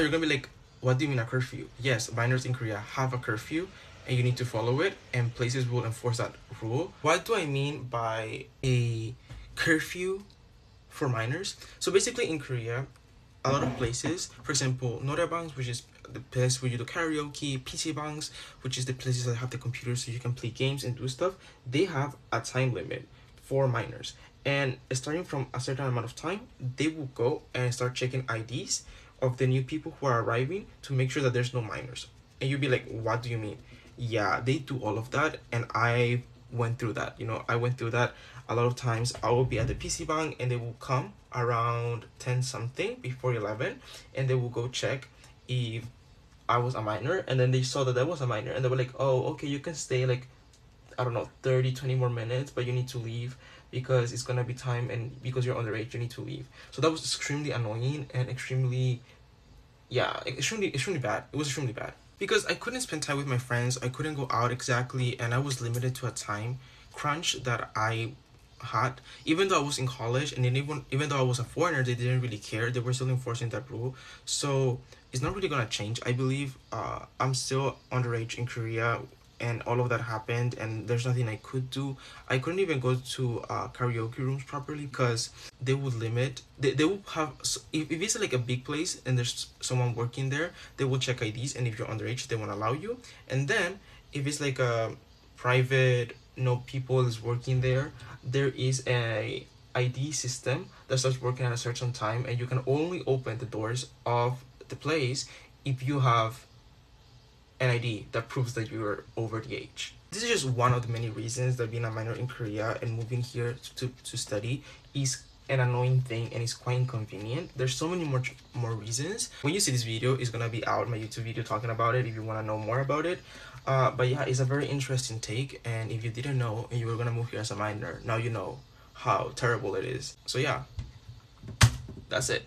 you're gonna be like, what do you mean a curfew? Yes, minors in Korea have a curfew and you need to follow it, and places will enforce that rule. What do I mean by a curfew for minors? So basically in Korea, a lot of places, for example, noraebangs, which is the place where you do karaoke, PCbangs, which is the places that have the computers so you can play games and do stuff, they have a time limit for minors. And starting from a certain amount of time, they will go and start checking IDs of the new people who are arriving to make sure that there's no minors. And you'll be like, what do you mean? Yeah, they do all of that, and I went through that. I went through that a lot of times. I will be at the PC bank and they will come around 10 something before 11, and they will go check if I was a minor, and then they saw that I was a minor, and they were like, oh, okay, you can stay like, I don't know, 30, 20 more minutes, but you need to leave because it's gonna be time, and because you're underage, you need to leave. So that was extremely annoying and extremely, yeah, extremely bad. It was extremely bad because I couldn't spend time with my friends. I couldn't go out exactly, and I was limited to a time crunch that I had. Even though I was in college, and then even though I was a foreigner, they didn't really care. They were still enforcing that rule. So it's not really gonna change. I believe I'm still underage in Korea, and all of that happened, and there's nothing I could do. I couldn't even go to karaoke rooms properly because they would limit, they will have, if it's like a big place and there's someone working there, they will check IDs, and if you're underage they won't allow you. And then if it's like a private, no people is working there, there is a ID system that starts working at a certain time, and you can only open the doors of the place if you have an ID that proves that you're over the age. This is just one of the many reasons that being a minor in Korea and moving here to study is an annoying thing, and it's quite inconvenient. There's so many more reasons. When you see this video, it's gonna be out, my YouTube video talking about it if you want to know more about it. But yeah, it's a very interesting take, and if you didn't know and you were gonna move here as a minor, now you know how terrible it is. So yeah, that's it.